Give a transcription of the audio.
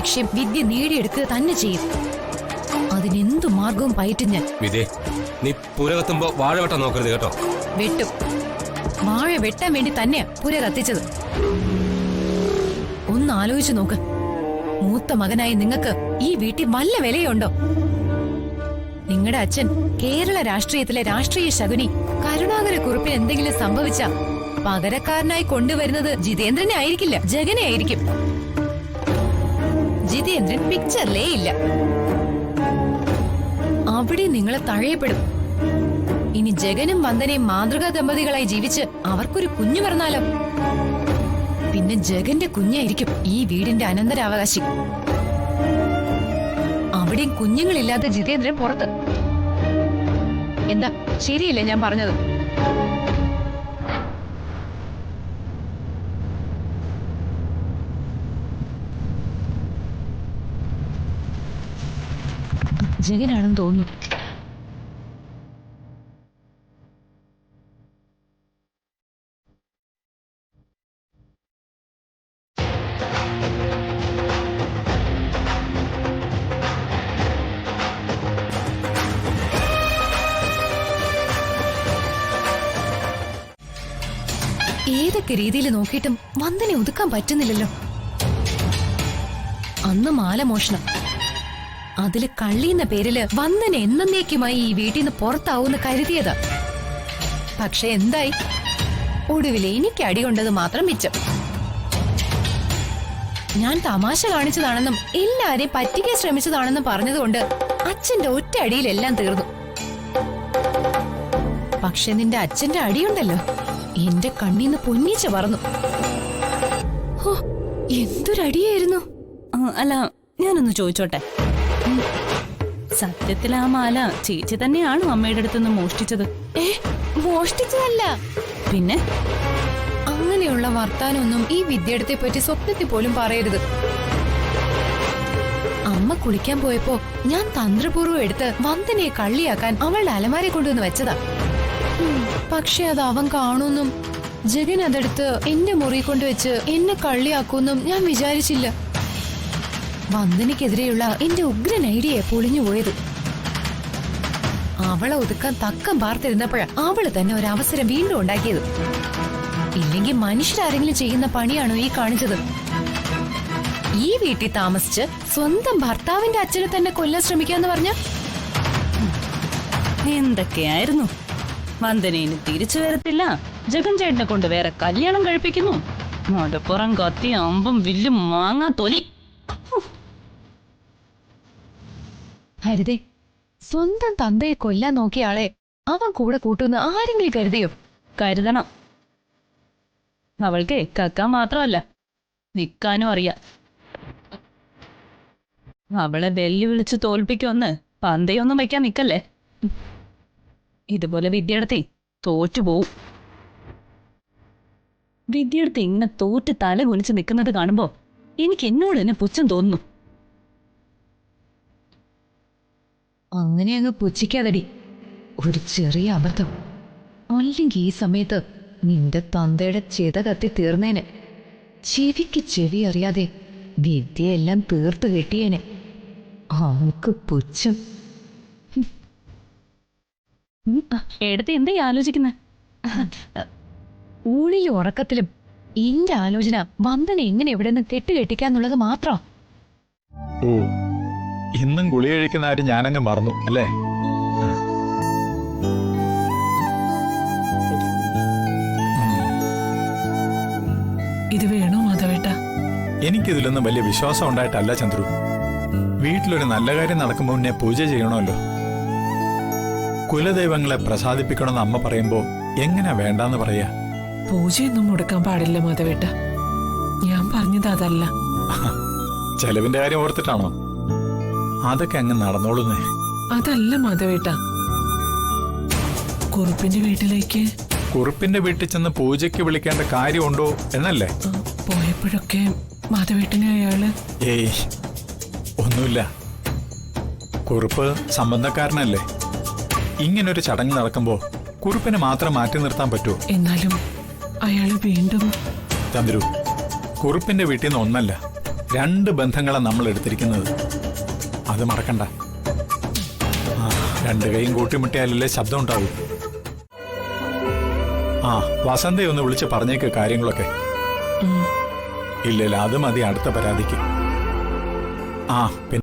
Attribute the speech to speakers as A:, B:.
A: ലക്ഷ്യം വിദ്യ നേടിയെടുക്കുക തന്നെ ചെയ്യും. അതിനെന്തു മാർഗവും പയറ്റും ഞാൻ.
B: വിദ്യ, നീ പുര കത്തുമ്പോ വാഴ വെട്ടാൻ നോക്കരുത് കേട്ടോ.
A: വെട്ടും. വാഴ വെട്ടാൻ വേണ്ടി തന്നെയാ പുര കത്തിച്ചത്. ഒന്ന് ആലോചിച്ചു നോക്ക്. മൂത്ത മകനായി നിങ്ങൾക്ക് ഈ വീട്ടിൽ വല്ല വിലയുണ്ടോ? നിങ്ങളുടെ അച്ഛൻ കേരള രാഷ്ട്രീയത്തിലെ രാഷ്ട്രീയ ശകുനി കരുണാകരക്കുറുപ്പിന് എന്തെങ്കിലും സംഭവിച്ച പകരക്കാരനായി കൊണ്ടുവരുന്നത് ജിതേന്ദ്രനെ ആയിരിക്കില്ല, ജഗനെ ആയിരിക്കും. ജിതേന്ദ്രൻ പിക്ചറിലേ ഇല്ല. അവിടെ നിങ്ങളെ തഴയപ്പെടും. ഇനി ജഗനും വന്ദനയും മാതൃകാ ദമ്പതികളായി ജീവിച്ച് അവർക്കൊരു കുഞ്ഞു പറഞ്ഞാലോ? പിന്നെ ജഗന്റെ കുഞ്ഞായിരിക്കും ഈ വീടിന്റെ അനന്തരാവകാശി. അവിടെയും കുഞ്ഞുങ്ങളില്ലാത്ത ജിതേന്ദ്രൻ പുറത്ത്. എന്താ ശരിയല്ലേ ഞാൻ പറഞ്ഞത്? ജഗനാണെന്ന് തോന്നുന്നു. ഏതൊക്കെ രീതിയിൽ നോക്കിയിട്ടും വന്ദനെ ഒതുക്കാൻ പറ്റുന്നില്ലല്ലോ. അന്ന് മാലമോഷണം, അതില് കള്ളിയെന്ന പേരില് വന്ദന എന്നേക്കുമായി ഈ വീട്ടിൽ നിന്ന് പുറത്താവൂന്ന് കരുതിയതാ. പക്ഷെ എന്തായി? ഒടുവിൽ എനിക്ക് അടികൊണ്ടത് മാത്രം മിച്ചം. ഞാൻ തമാശ കാണിച്ചതാണെന്നും എല്ലാരെയും പറ്റിക്കാൻ ശ്രമിച്ചതാണെന്നും പറഞ്ഞതുകൊണ്ട് അച്ഛന്റെ ഒറ്റ അടിയിലെല്ലാം തീർന്നു. പക്ഷെ നിന്റെ അച്ഛന്റെ അടിയുണ്ടല്ലോ, എന്റെ കണ്ണീന്ന് പൊന്നീച്ച പറന്നു. എന്തൊരടിയായിരുന്നു!
C: അല്ല, ഞാനൊന്ന് ചോദിച്ചോട്ടെ, സത്യത്തിൽ ആ മാല ചേച്ചി തന്നെയാണോ അമ്മയുടെ അടുത്തുനിന്ന് മോഷ്ടിച്ചത്?
A: മോഷ്ടിച്ചതല്ല.
C: പിന്നെ
A: അങ്ങനെയുള്ള വർത്താനൊന്നും ഈ വിദ്യയുടെ പറ്റി സ്വപ്നത്തിൽ പോലും പറയരുത്. അമ്മ കുളിക്കാൻ പോയപ്പോ ഞാൻ തന്ത്രപൂർവ്വം എടുത്ത് വന്ദനയെ കള്ളിയാക്കാൻ അവളുടെ അലമാരെ കൊണ്ടുവന്ന് വെച്ചതാ. പക്ഷെ അത് അവൻ കാണുമെന്നും ജഗൻ അതെടുത്ത് എന്റെ മുറി കൊണ്ടുവച്ച് എന്നെ കള്ളിയാക്കുമെന്നും ഞാൻ വിചാരിച്ചില്ല. വന്ദനയ്ക്കെതിരെയുള്ള എന്റെ ഉഗ്രൻ ഐഡിയ പൊളിഞ്ഞുപോയത്. അവളെ ഒതുക്കാൻ തക്കം പാർത്തിരുന്നപ്പോഴാ അവള് തന്നെ ഒരു അവസരം വീണ്ടും ഉണ്ടാക്കിയത്. ഇല്ലെങ്കിൽ മനുഷ്യരാരെങ്കിലും ചെയ്യുന്ന പണിയാണോ ഈ കാണിച്ചത്? ഈ വീട്ടിൽ താമസിച്ച് സ്വന്തം ഭർത്താവിന്റെ അച്ഛനെ തന്നെ കൊല്ലാൻ ശ്രമിക്കാന്ന് പറഞ്ഞ
C: എന്തൊക്കെയായിരുന്നു? വന്ദനയിന് തിരിച്ചു വരത്തില്ല, ജഗൻ ചേട്ടനെ കൊണ്ട് വേറെ കല്യാണം കഴിപ്പിക്കുന്നു, മടപ്പുറം കത്തി അമ്പും വില്ലും മാങ്ങാ തൊലി.
A: ഹരിതേ, സ്വന്തം തന്തയെ കൊല്ലാൻ നോക്കിയ ആളെ അവൻ കൂടെ കൂട്ടുന്ന ആരെങ്കിലും കരുതിയോ?
C: കരുതണം. അവൾക്ക് കക്കാൻ മാത്രമല്ല, നിൽക്കാനും അറിയാം. അവളെ വെല്ലുവിളിച്ച് തോൽപ്പിക്കുമെന്ന് പന്തയൊന്നും വയ്ക്കാൻ നിൽക്കല്ലേ. ഇതുപോലെ വിദ്യയെടുത്തി തോറ്റുപോവും. വിദ്യയെടുത്ത് ഇങ്ങനെ തോറ്റ് തല കുനിച്ച് നിൽക്കുന്നത് കാണുമ്പോ എനിക്ക് എന്നോട് തന്നെ പുച്ഛം തോന്നുന്നു.
A: അങ്ങനെ അങ്ങ് പുച്ഛിക്കാതടി. ഒരു ചെറിയ അബദ്ധം അല്ലെങ്കിൽ ഈ സമയത്ത് നിന്റെ തന്തയുടെ ചിത കത്തി തീർന്നേനെ. ചെവിക്ക് ചെവി അറിയാതെ വിദ്യയെല്ലാം തീർത്ത് കെട്ടിയേനെ. അവൾക്ക് പുച്ഛം.
C: എടുത്ത് എന്താ ആലോചിക്കുന്നെ?
A: ഊഴിലും ഉറക്കത്തിലും എന്റെ ആലോചന വന്ദന എങ്ങനെ എവിടെ നിന്ന് കെട്ടുകെട്ടിക്കാന്നുള്ളത് മാത്രം.
D: ഓ, ഇന്നും ഗുളി കഴിക്കുന്ന ആരും ഞാനങ്ങ് മറന്നു അല്ലേ?
E: ഇത് വേണോ മാധവേട്ട?
D: എനിക്കിതിലൊന്നും വലിയ വിശ്വാസം ഉണ്ടായിട്ടല്ല ചന്ദ്രു. വീട്ടിലൊരു നല്ല കാര്യം നടക്കുമ്പോൾ മുന്നേ പൂജ ചെയ്യണമല്ലോ. കുലദൈവങ്ങളെ പ്രസാദിപ്പിക്കണമെന്ന് അമ്മ പറയുമ്പോ എങ്ങനെ വേണ്ടാന്ന് പറയാ?
E: പൂജയൊന്നും മുടക്കാൻ പാടില്ല മാധവേട്ട. ഞാൻ പറഞ്ഞത് അതല്ല.
D: ചെലവിന്റെ കാര്യം ഓർത്തിട്ടാണോ? അതൊക്കെ അങ്ങ് നടന്നോളുന്നേ.
E: അതല്ല മാധവേട്ട, കുറുപ്പിന്റെ വീട്ടിലേക്ക്
D: കുറുപ്പിന്റെ വീട്ടിൽ ചെന്ന് പൂജയ്ക്ക് വിളിക്കേണ്ട കാര്യമുണ്ടോ എന്നല്ലേ?
E: പോയപ്പോഴൊക്കെ മാധവേട്ടനെ അയാള്
D: ഏയ് ഒന്നുമില്ല. കുറുപ്പ് സംബന്ധക്കാരനല്ലേ. ഇങ്ങനൊരു ചടങ്ങ് നടക്കുമ്പോ കുറുപ്പിനെ മാത്രം മാറ്റി നിർത്താൻ പറ്റുമോ?
E: എന്നാലും അയാള് വീണ്ടും.
D: ചന്ദ്രു, കുറുപ്പിന്റെ വീട്ടിൽ നിന്ന് ഒന്നല്ല രണ്ട് ബന്ധങ്ങളാണ് നമ്മൾ എടുത്തിരിക്കുന്നത്. അത് മറക്കണ്ട. ആ, രണ്ട് കൈയും കൂട്ടിമുട്ടിയാലല്ലേ ശബ്ദം ഉണ്ടാവൂ. ആ, വസന്തയെ ഒന്ന് വിളിച്ച് പറഞ്ഞേക്ക് കാര്യങ്ങളൊക്കെ. ഇല്ലല്ല, അത് മതി അടുത്ത പരാതിക്ക്. ആ പിന്നെ